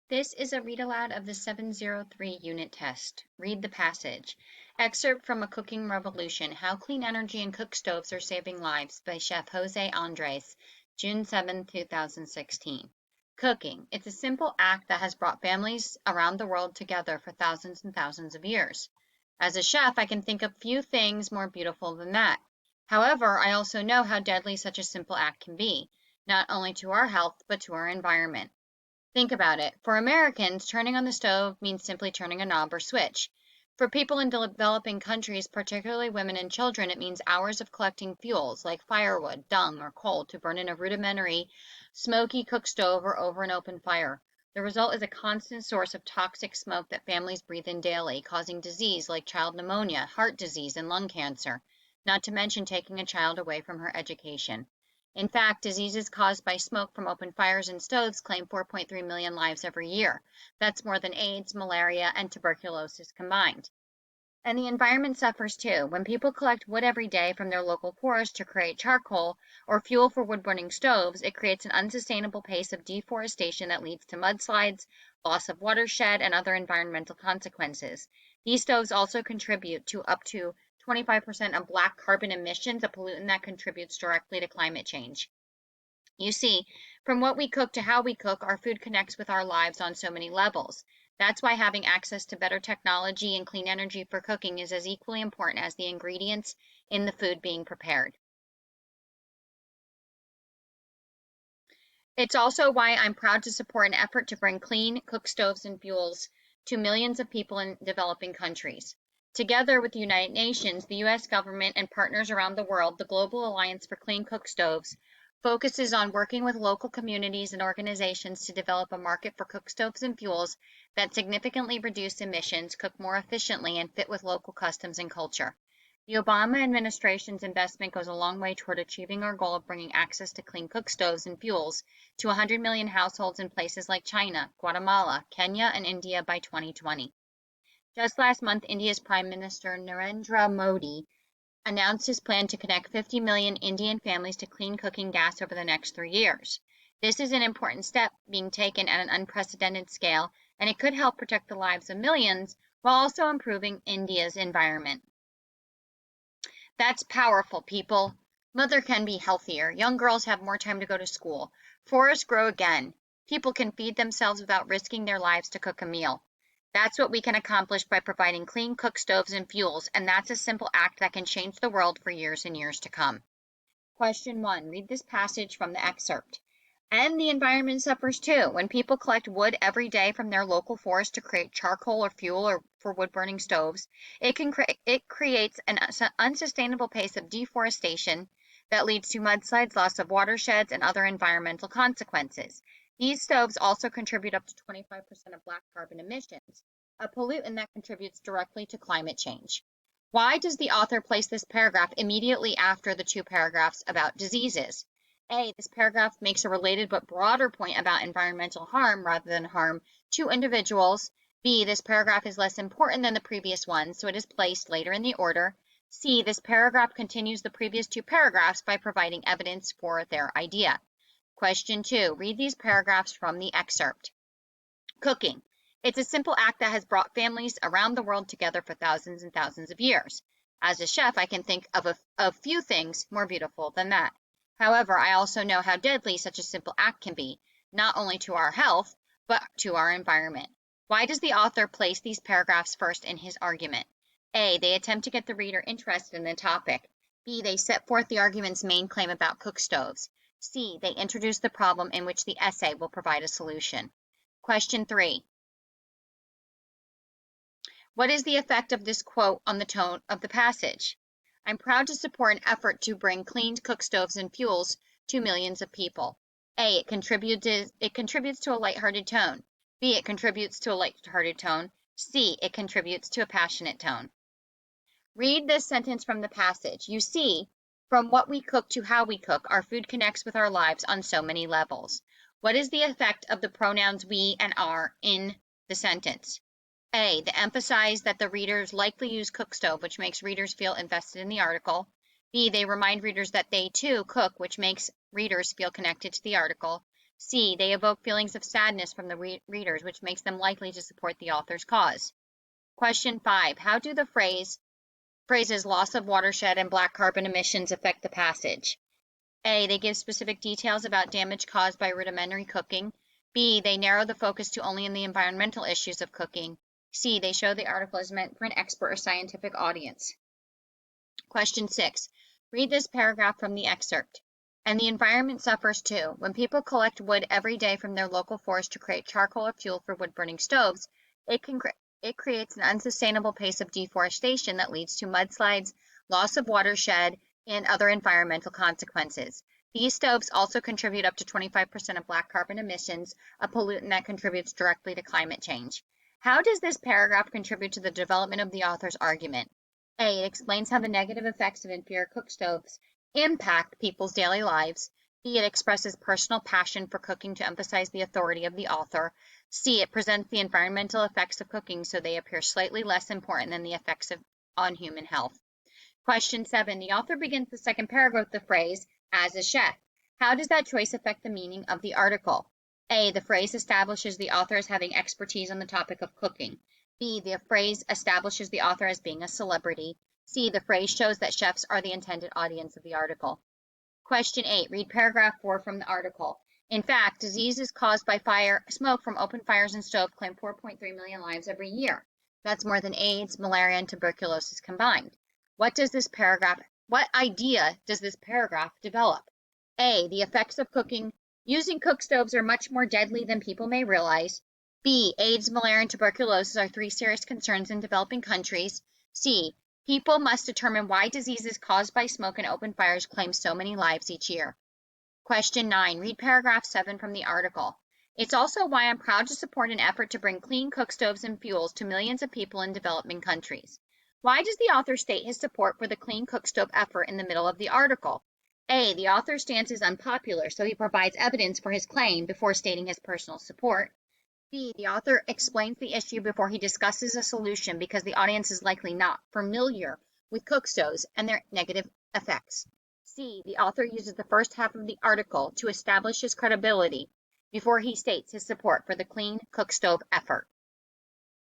This is a read aloud of the 703 unit test. Read the passage. Excerpt from A Cooking Revolution, How Clean Energy and Cook Stoves Are Saving Lives by Chef Jose Andres, June 7, 2016. Cooking. It's a simple act that has brought families around the world together for thousands and thousands of years. As a chef, I can think of few things more beautiful than that. However, I also know how deadly such a simple act can be, not only to our health, but to our environment. Think about it. For Americans, turning on the stove means simply turning a knob or switch. For people in developing countries, particularly women and children, it means hours of collecting fuels like firewood, dung, or coal to burn in a rudimentary, smoky cook stove or over an open fire. The result is a constant source of toxic smoke that families breathe in daily, causing disease like child pneumonia, heart disease, and lung cancer, not to mention taking a child away from her education. In fact, diseases caused by smoke from open fires and stoves claim 4.3 million lives every year. That's more than AIDS, malaria, and tuberculosis combined. And the environment suffers too. When people collect wood every day from their local forest to create charcoal or fuel for wood-burning stoves, it creates an unsustainable pace of deforestation that leads to mudslides, loss of watershed, and other environmental consequences. These stoves also contribute to up to 25% of black carbon emissions, a pollutant that contributes directly to climate change. You see, from what we cook to how we cook, our food connects with our lives on so many levels. That's why having access to better technology and clean energy for cooking is as equally important as the ingredients in the food being prepared. It's also why I'm proud to support an effort to bring clean cook stoves and fuels to millions of people in developing countries. Together with the United Nations, the U.S. government, and partners around the world, the Global Alliance for Clean Cook Stoves focuses on working with local communities and organizations to develop a market for cook stoves and fuels that significantly reduce emissions, cook more efficiently, and fit with local customs and culture. The Obama administration's investment goes a long way toward achieving our goal of bringing access to clean cook stoves and fuels to 100 million households in places like China, Guatemala, Kenya, and India by 2020. Just last month, India's Prime Minister Narendra Modi announced his plan to connect 50 million Indian families to clean cooking gas over the next 3 years. This is an important step being taken at an unprecedented scale, and it could help protect the lives of millions while also improving India's environment. That's powerful, people. Mother can be healthier. Young girls have more time to go to school. Forests grow again. People can feed themselves without risking their lives to cook a meal. That's what we can accomplish by providing clean cook stoves and fuels, and that's a simple act that can change the world for years and years to come. Question 1. Read this passage from the excerpt. And the environment suffers too. When people collect wood every day from their local forest to create charcoal or fuel or for wood-burning stoves, it creates an unsustainable pace of deforestation that leads to mudslides, loss of watersheds, and other environmental consequences. These stoves also contribute up to 25% of black carbon emissions, a pollutant that contributes directly to climate change. Why does the author place this paragraph immediately after the two paragraphs about diseases? A, this paragraph makes a related but broader point about environmental harm rather than harm to individuals. B, this paragraph is less important than the previous one, so it is placed later in the order. C, this paragraph continues the previous two paragraphs by providing evidence for their idea. Question 2, read these paragraphs from the excerpt. Cooking. It's a simple act that has brought families around the world together for thousands and thousands of years. As a chef, I can think of a few things more beautiful than that. However, I also know how deadly such a simple act can be, not only to our health, but to our environment. Why does the author place these paragraphs first in his argument? A, they attempt to get the reader interested in the topic. B, they set forth the argument's main claim about cook stoves. C, they introduce the problem in which the essay will provide a solution. Question 3. What is the effect of this quote on the tone of the passage? I'm proud to support an effort to bring clean cook stoves and fuels to millions of people. A, it contributes to a lighthearted tone. B, it contributes to a lighthearted tone. C, it contributes to a passionate tone. Read this sentence from the passage. You see, from what we cook to how we cook, our food connects with our lives on so many levels. What is the effect of the pronouns we and our in the sentence? A, they emphasize that the readers likely use cook stove, which makes readers feel invested in the article. B, they remind readers that they too cook, which makes readers feel connected to the article. C. They evoke feelings of sadness from the readers, which makes them likely to support the author's cause. Question 5. How do the phrases loss of watershed and black carbon emissions affect the passage? A. They give specific details about damage caused by rudimentary cooking. B. They narrow the focus to only in the environmental issues of cooking. C. They show the article is meant for an expert or scientific audience. Question 6. Read this paragraph from the excerpt. And the environment suffers too. When people collect wood every day from their local forest to create charcoal or fuel for wood-burning stoves, it creates an unsustainable pace of deforestation that leads to mudslides, loss of watershed, and other environmental consequences. These stoves also contribute up to 25% of black carbon emissions, a pollutant that contributes directly to climate change. How does this paragraph contribute to the development of the author's argument? A. It explains how the negative effects of inferior cook stoves impact people's daily lives. B. It expresses personal passion for cooking to emphasize the authority of the author. C. It presents the environmental effects of cooking so they appear slightly less important than the effects on human health. Question 7. The author begins the second paragraph with the phrase, as a chef. How does that choice affect the meaning of the article? A. The phrase establishes the author as having expertise on the topic of cooking. B. The phrase establishes the author as being a celebrity. C. The phrase shows that chefs are the intended audience of the article. Question 8. Read paragraph 4 from the article. In fact, diseases caused by smoke from open fires and stoves claim 4.3 million lives every year. That's more than AIDS, malaria, and tuberculosis combined. What idea does this paragraph develop? A. The effects of cooking using cook stoves are much more deadly than people may realize. B. AIDS, malaria, and tuberculosis are 3 serious concerns in developing countries. C. People must determine why diseases caused by smoke and open fires claim so many lives each year. Question 9. Read paragraph 7 from the article. It's also why I'm proud to support an effort to bring clean cook stoves and fuels to millions of people in developing countries. Why does the author state his support for the clean cook stove effort in the middle of the article? A. The author's stance is unpopular, so he provides evidence for his claim before stating his personal support. B. The author explains the issue before he discusses a solution because the audience is likely not familiar with cook stoves and their negative effects. C. The author uses the first half of the article to establish his credibility before he states his support for the clean cook stove effort.